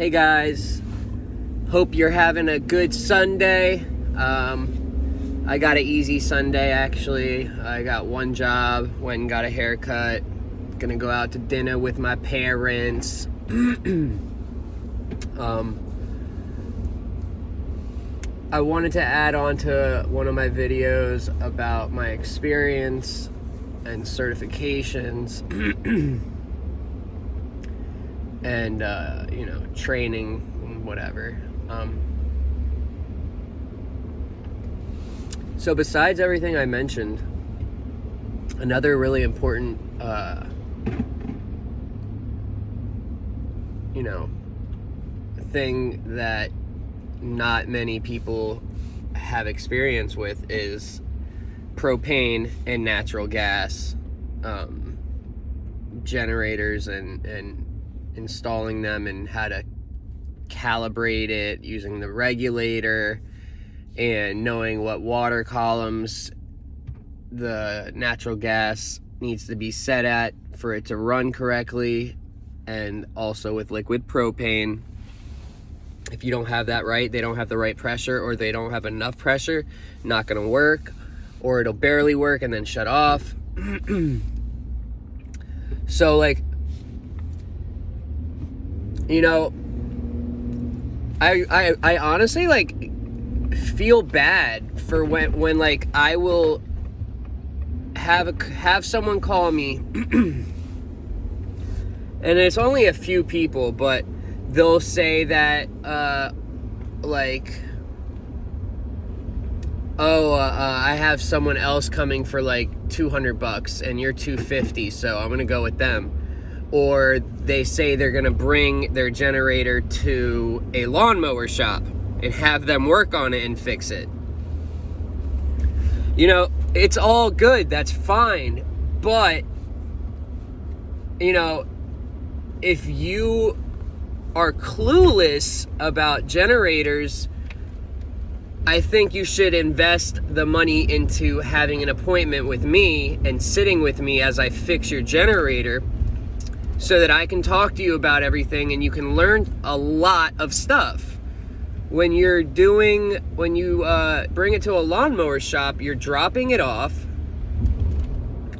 Hey guys, hope you're having a good Sunday. I got an easy Sunday actually. I got one job, went and got a haircut. Gonna go out to dinner with my parents. I wanted to add on to one of my videos about my experience and certifications and training, whatever. So besides everything I mentioned, another really important thing that not many people have experience with is propane and natural gas generators and installing them, and how to calibrate it using the regulator, and knowing what water columns the natural gas needs to be set at for it to run correctly. And also with liquid propane, if you don't have that right, they don't have the right pressure, or they don't have enough pressure, not gonna work, or it'll barely work and then shut off. So I honestly feel bad for when I will have someone call me and it's only a few people, but they'll say that I have someone else coming for $200 and you're $250, so I'm gonna go with them. Or they say they're gonna bring their generator to a lawnmower shop and have them work on it and fix it. It's all good, that's fine, but if you are clueless about generators, I think you should invest the money into having an appointment with me and sitting with me as I fix your generator, so that I can talk to you about everything and you can learn a lot of stuff. When you bring it to a lawnmower shop, you're dropping it off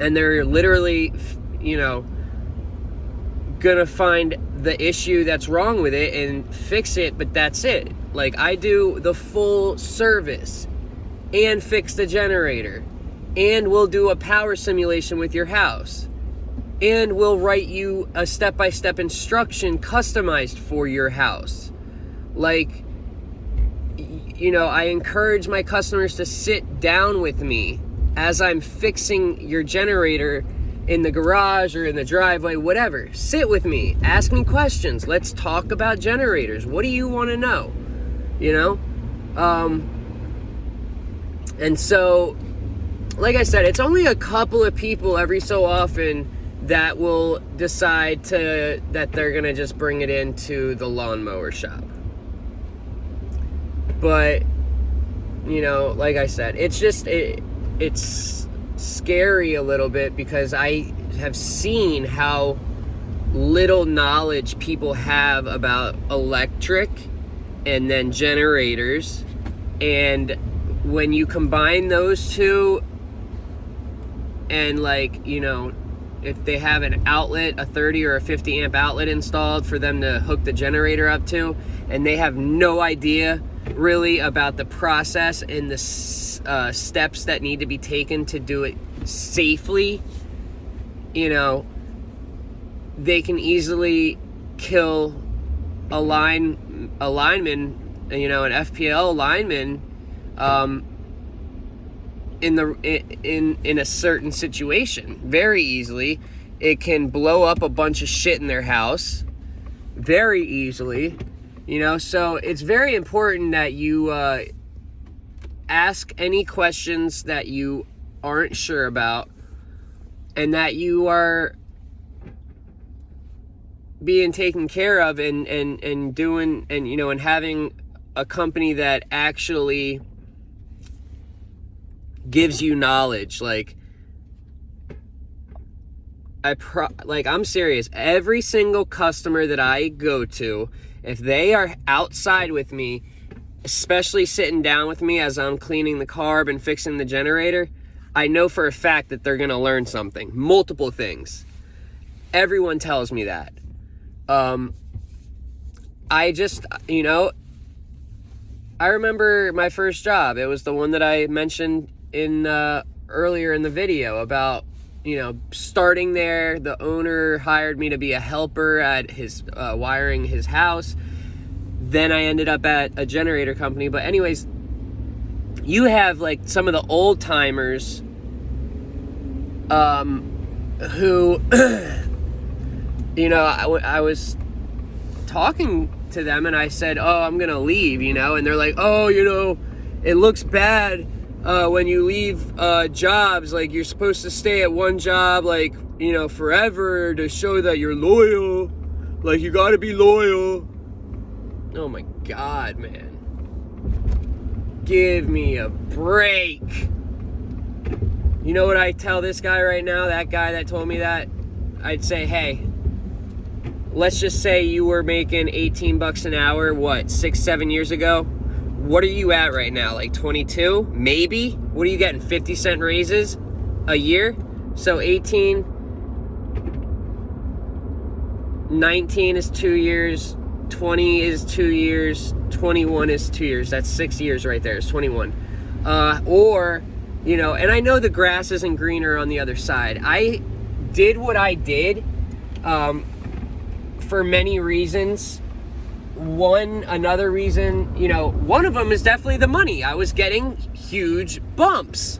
and they're literally, gonna find the issue that's wrong with it and fix it, but that's it. I do the full service and fix the generator, and we'll do a power simulation with your house, and we'll write you a step-by-step instruction customized for your house. I encourage my customers to sit down with me as I'm fixing your generator in the garage or in the driveway, whatever. Sit with me, ask me questions. Let's talk about generators. What do you want to know? And so, like I said, it's only a couple of people every so often that will decide that they're gonna just bring it into the lawnmower shop. But like I said, it's scary a little bit, because I have seen how little knowledge people have about electric and then generators. And when you combine those two, and if they have an outlet, a 30 or a 50 amp outlet installed for them to hook the generator up to, and they have no idea really about the process and the steps that need to be taken to do it safely, they can easily kill a lineman, an FPL lineman, in a certain situation very easily. It can blow up a bunch of shit in their house very easily, so it's very important that you ask any questions that you aren't sure about, and that you are being taken care of and having a company that actually gives you knowledge. I'm serious. Every single customer that I go to, if they are outside with me, especially sitting down with me as I'm cleaning the carb and fixing the generator, I know for a fact that they're going to learn something, multiple things. Everyone tells me that. I just, I remember my first job. It was the one that I mentioned in earlier in the video about, starting there. The owner hired me to be a helper at his wiring his house. Then I ended up at a generator company. But anyways, you have like some of the old timers who, I was talking to them and I said, oh, I'm going to leave, and they're like, oh, it looks bad when you leave jobs. Like, you're supposed to stay at one job, like, forever to show that you're loyal. Like, you got to be loyal. Oh my God, man. Give me a break. You know what I tell this guy right now, that guy that told me that? I'd say, hey, let's just say you were making $18 an hour, 6-7 years ago? What are you at right now? Like 22? Maybe? What are you getting? 50-cent raises a year? So 18, 19 is 2 years, 20 is 2 years, 21 is 2 years. That's 6 years right there. It's 21. And I know the grass isn't greener on the other side. I did what I did for many reasons. Another reason, one of them is definitely the money. I was getting huge bumps.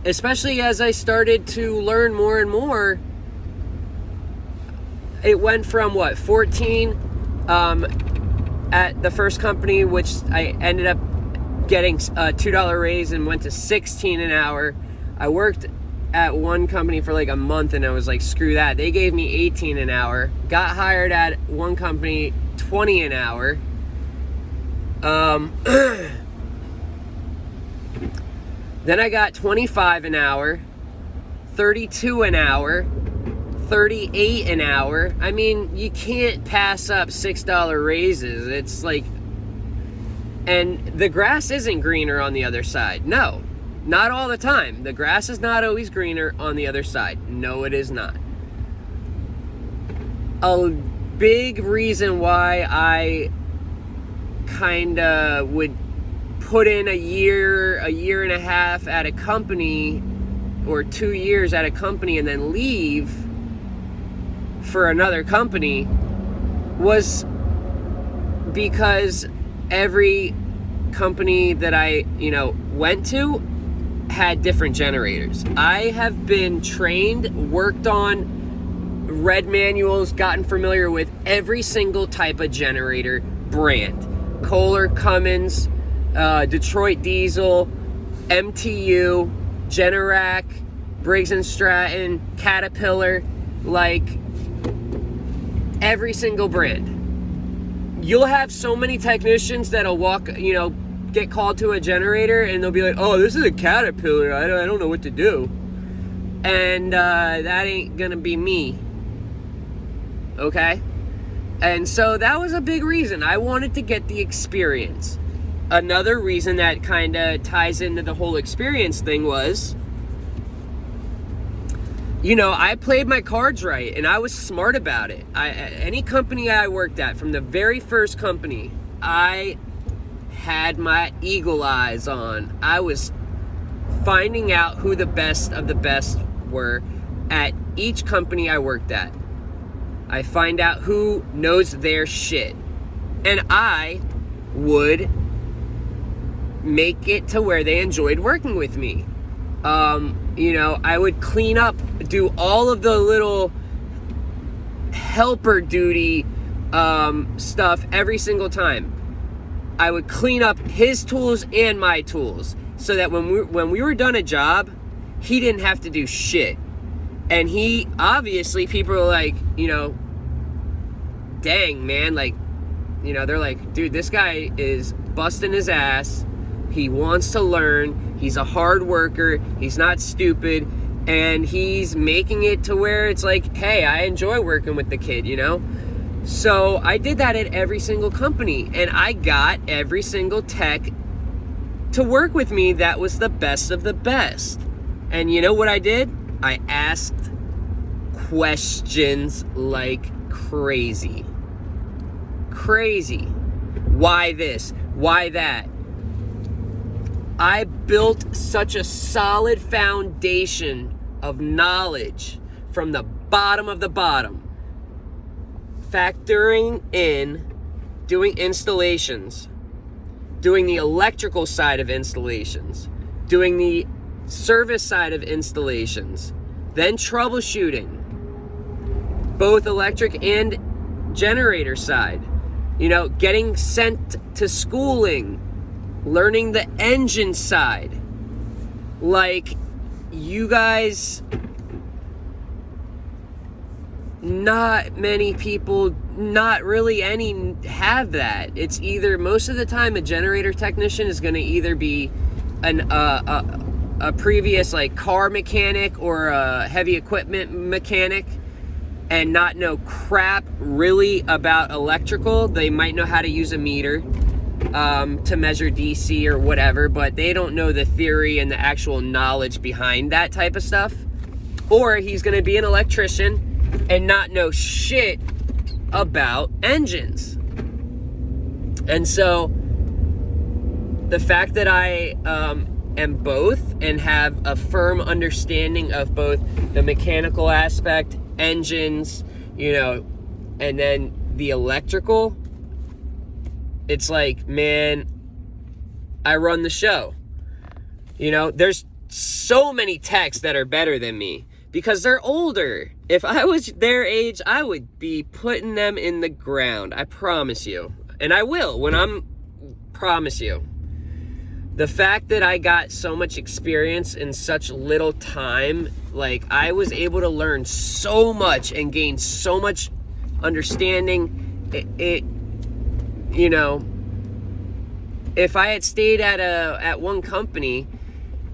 Especially as I started to learn more and more, it went from 14 at the first company, which I ended up getting a $2 raise and went to 16 an hour. I worked at one company for like a month and I was like, screw that. They gave me 18 an hour. Got hired at one company, 20 an hour. Then I got 25 an hour, 32 an hour, 38 an hour. I mean, you can't pass up $6 raises. It's like, and the grass isn't greener on the other side. No, not all the time. The grass is not always greener on the other side. No, it is not. A big reason why I kind of would put in a year and a half at a company, or 2 years at a company and then leave for another company, was because every company that I, went to had different generators. I have been trained, worked on, read manuals, gotten familiar with every single type of generator brand. Kohler, Cummins, Detroit Diesel, MTU, Generac, Briggs & Stratton, Caterpillar, like every single brand. You'll have so many technicians that'll get called to a generator and they'll be like, oh, this is a Caterpillar, I don't know what to do. And that ain't gonna be me. Okay? And so that was a big reason. I wanted to get the experience. Another reason that kind of ties into the whole experience thing was, I played my cards right and I was smart about it. Any company I worked at, from the very first company, I had my eagle eyes on. I was finding out who the best of the best were at each company I worked at. I find out who knows their shit. And I would make it to where they enjoyed working with me. I would clean up, do all of the little helper duty stuff every single time. I would clean up his tools and my tools so that when we were done a job, he didn't have to do shit. And he, obviously, people are like, dang, man, like, they're like, dude, this guy is busting his ass. He wants to learn. He's a hard worker. He's not stupid. And he's making it to where it's like, hey, I enjoy working with the kid, you know? So I did that at every single company, and I got every single tech to work with me that was the best of the best. And you know what I did? I asked questions like crazy. Crazy. Why this? Why that? I built such a solid foundation of knowledge from the bottom of the bottom. Factoring in doing installations, doing the electrical side of installations, doing the service side of installations, then troubleshooting, both electric and generator side, you know, getting sent to schooling, learning the engine side. Like, you guys, not many people, not really any, have that. It's either, most of the time, a generator technician is going to either be a previous like car mechanic or a heavy equipment mechanic and not know crap really about electrical. They might know how to use a meter to measure DC or whatever, but they don't know the theory and the actual knowledge behind that type of stuff. Or he's going to be an electrician and not know shit about engines. And so the fact that I am both and have a firm understanding of both the mechanical aspect, engines, you know, and then the electrical, it's like, man, I run the show. You know, there's so many techs that are better than me because they're older. If I was their age, I would be putting them in the ground. I promise you. And I will when promise you. The fact that I got so much experience in such little time, like, I was able to learn so much and gain so much understanding. It you know, if I had stayed at one company,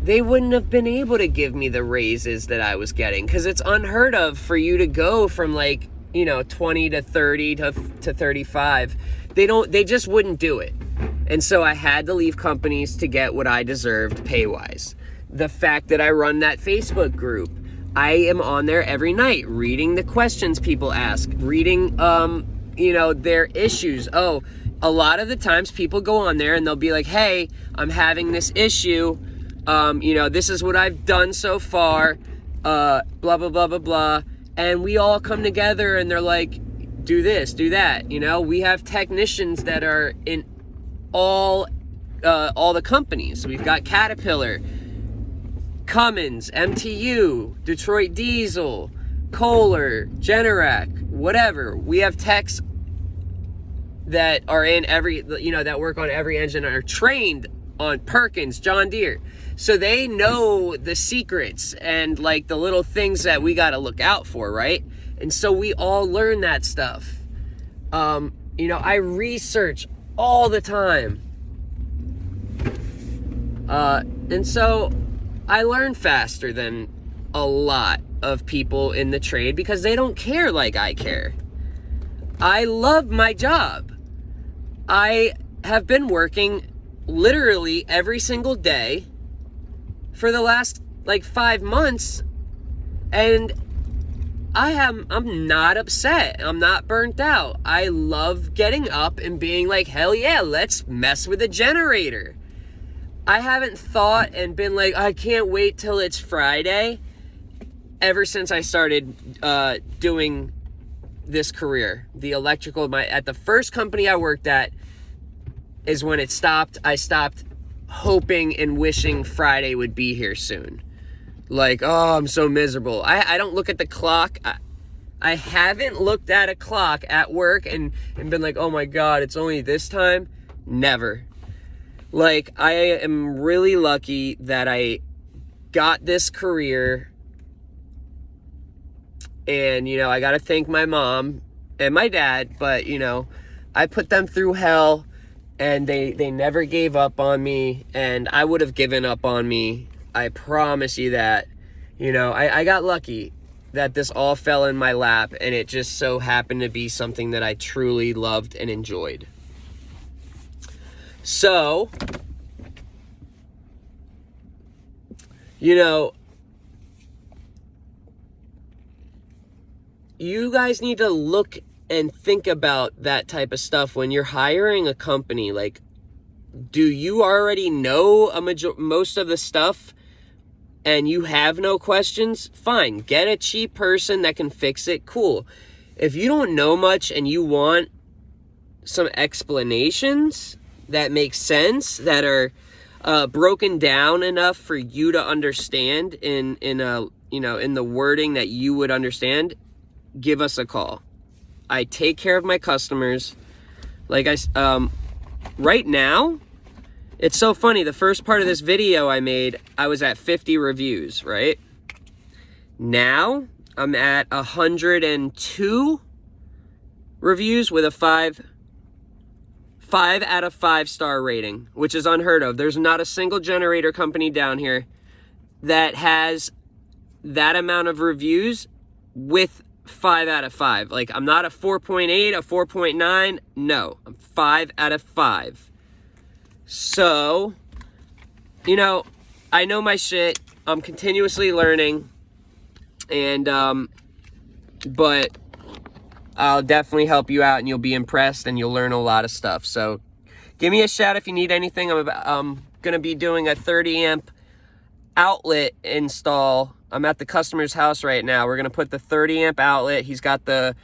they wouldn't have been able to give me the raises that I was getting, because it's unheard of for you to go from, like, you know, 20 to 30 to 35. They just wouldn't do it. And so I had to leave companies to get what I deserved pay-wise. The fact that I run that Facebook group, I am on there every night reading the questions people ask, reading, you know, their issues. Oh, a lot of the times people go on there and they'll be like, hey, I'm having this issue. You know, this is what I've done so far, blah, blah, blah, blah, blah. And we all come together and they're like, do this, do that. You know, we have technicians that are in all the companies. We've got Caterpillar, Cummins, MTU, Detroit Diesel, Kohler, Generac, whatever. We have techs that are in every, you know, that work on every engine and are trained on Perkins, John Deere. So they know the secrets and, like, the little things that we got to look out for, right? And so we all learn that stuff. You know, I research all the time. And so I learn faster than a lot of people in the trade because they don't care like I care. I love my job. I have been working literally every single day for the last, like, 5 months, and I'm not upset. I'm not burnt out. I love getting up and being like, hell yeah, let's mess with a generator. I haven't thought and been like, I can't wait till it's Friday ever since I started doing this career. The electrical, at the first company I worked at is when it stopped. I stopped hoping and wishing Friday would be here soon. Like, oh, I'm so miserable. I don't look at the clock. I haven't looked at a clock at work and been like, oh my God, it's only this time. Never. Like, I am really lucky that I got this career. And, you know, I got to thank my mom and my dad, but, you know, I put them through hell and they never gave up on me, and I would have given up on me. I promise you that. You know, I got lucky that this all fell in my lap, and it just so happened to be something that I truly loved and enjoyed. So, you know, you guys need to look and think about that type of stuff when you're hiring a company. Like, do you already know most of the stuff and you have no questions? Fine, get a cheap person that can fix it. Cool. If you don't know much and you want some explanations that make sense, that are broken down enough for you to understand in the wording that you would understand, give us a call. I take care of my customers. Like right now, it's so funny. The first part of this video I made, I was at 50 reviews, right? Now I'm at 102 reviews with a 5 out of 5 star rating, which is unheard of. There's not a single generator company down here that has that amount of reviews with 5 out of 5. Like, I'm not a 4.8, a 4.9. No, I'm 5 out of 5. So, you know, I know my shit. I'm continuously learning. And, but I'll definitely help you out, and you'll be impressed, and you'll learn a lot of stuff. So give me a shout if you need anything. I'm going to be doing a 30 amp outlet install. I'm at the customer's house right now. We're going to put the 30 amp outlet. He's got the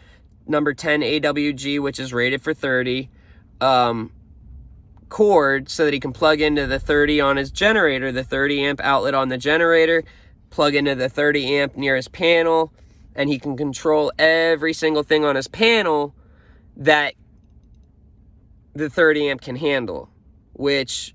number 10 AWG, which is rated for 30, cord, so that he can plug into the 30 on his generator, the 30 amp outlet on the generator, plug into the 30 amp near his panel, and he can control every single thing on his panel that the 30 amp can handle, which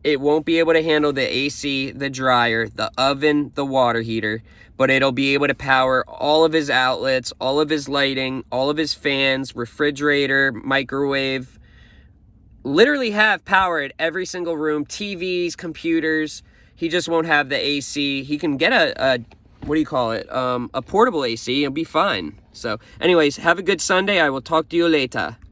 it won't be able to handle the AC, the dryer, the oven, the water heater, but it'll be able to power all of his outlets, all of his lighting, all of his fans, refrigerator, microwave, literally have power at every single room, TVs, computers. He just won't have the AC. He can get a what do you call it? A portable AC. It'll be fine. So anyways, have a good Sunday. I will talk to you later.